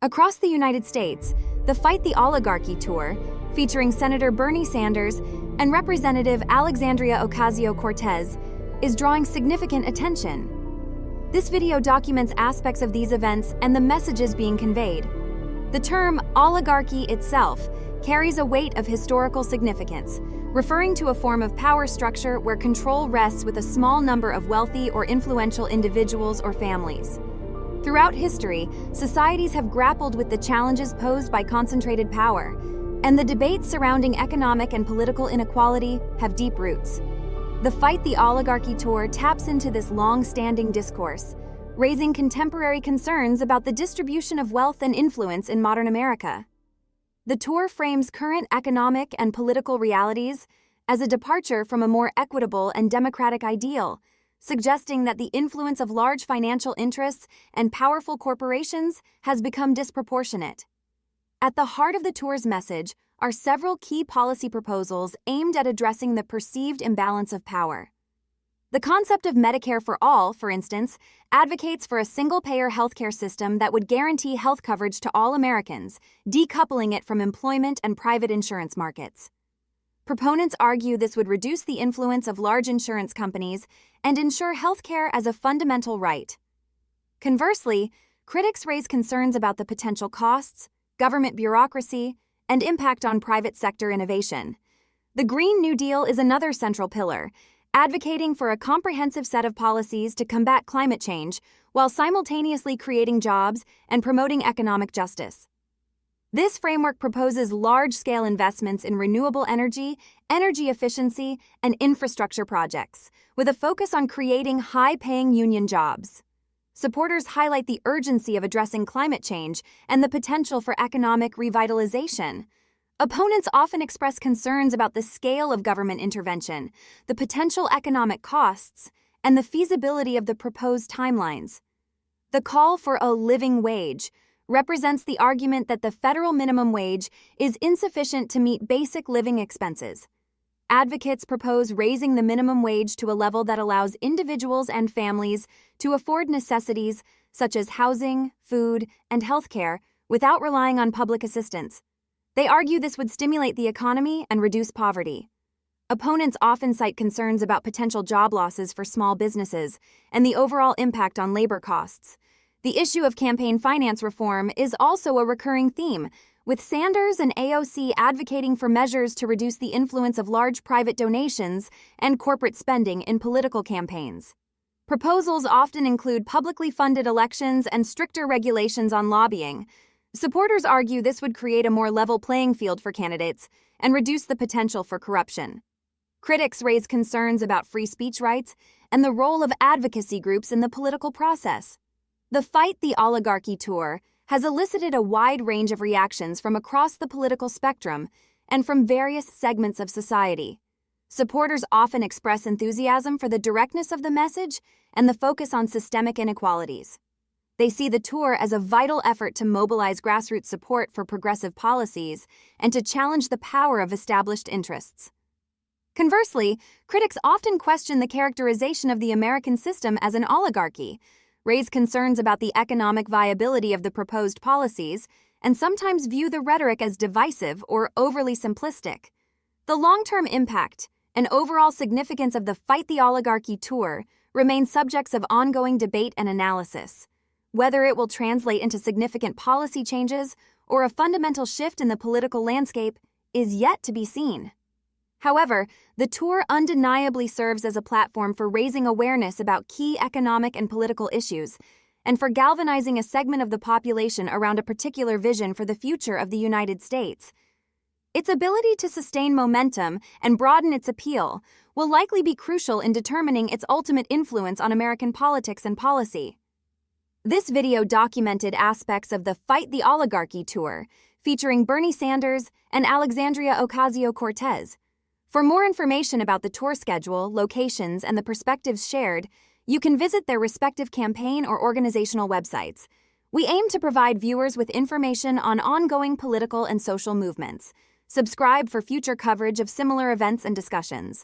Across the United States, the Fight the Oligarchy tour, featuring Senator Bernie Sanders and Representative Alexandria Ocasio-Cortez, is drawing significant attention. This video documents aspects of these events and the messages being conveyed. The term oligarchy itself carries a weight of historical significance, referring to a form of power structure where control rests with a small number of wealthy or influential individuals or families. Throughout history, societies have grappled with the challenges posed by concentrated power, and the debates surrounding economic and political inequality have deep roots. The Fight the Oligarchy tour taps into this long-standing discourse, raising contemporary concerns about the distribution of wealth and influence in modern America. The tour frames current economic and political realities as a departure from a more equitable and democratic ideal, suggesting that the influence of large financial interests and powerful corporations has become disproportionate. At the heart of the tour's message are several key policy proposals aimed at addressing the perceived imbalance of power. The concept of Medicare for all, for instance, advocates for a single-payer healthcare system that would guarantee health coverage to all Americans, decoupling it from employment and private insurance markets. Proponents argue this would reduce the influence of large insurance companies and ensure healthcare as a fundamental right. Conversely, critics raise concerns about the potential costs, government bureaucracy, and impact on private sector innovation. The Green New Deal is another central pillar, advocating for a comprehensive set of policies to combat climate change while simultaneously creating jobs and promoting economic justice. This framework proposes large-scale investments in renewable energy, energy efficiency, and infrastructure projects, with a focus on creating high-paying union jobs. Supporters highlight the urgency of addressing climate change and the potential for economic revitalization. Opponents often express concerns about the scale of government intervention, the potential economic costs, and the feasibility of the proposed timelines. The call for a living wage represents the argument that the federal minimum wage is insufficient to meet basic living expenses. Advocates propose raising the minimum wage to a level that allows individuals and families to afford necessities such as housing, food, and healthcare without relying on public assistance. They argue this would stimulate the economy and reduce poverty. Opponents often cite concerns about potential job losses for small businesses and the overall impact on labor costs. The issue of campaign finance reform is also a recurring theme, with Sanders and AOC advocating for measures to reduce the influence of large private donations and corporate spending in political campaigns. Proposals often include publicly funded elections and stricter regulations on lobbying. Supporters argue this would create a more level playing field for candidates and reduce the potential for corruption. Critics raise concerns about free speech rights and the role of advocacy groups in the political process. The Fight the Oligarchy tour has elicited a wide range of reactions from across the political spectrum and from various segments of society. Supporters often express enthusiasm for the directness of the message and the focus on systemic inequalities. They see the tour as a vital effort to mobilize grassroots support for progressive policies and to challenge the power of established interests. Conversely, critics often question the characterization of the American system as an oligarchy, raise concerns about the economic viability of the proposed policies, and sometimes view the rhetoric as divisive or overly simplistic. The long-term impact and overall significance of the Fight the Oligarchy tour remain subjects of ongoing debate and analysis. Whether it will translate into significant policy changes or a fundamental shift in the political landscape is yet to be seen. However, the tour undeniably serves as a platform for raising awareness about key economic and political issues, and for galvanizing a segment of the population around a particular vision for the future of the United States. Its ability to sustain momentum and broaden its appeal will likely be crucial in determining its ultimate influence on American politics and policy. This video documented aspects of the Fight the Oligarchy tour, featuring Bernie Sanders and Alexandria Ocasio-Cortez. For more information about the tour schedule, locations, and the perspectives shared, you can visit their respective campaign or organizational websites. We aim to provide viewers with information on ongoing political and social movements. Subscribe for future coverage of similar events and discussions.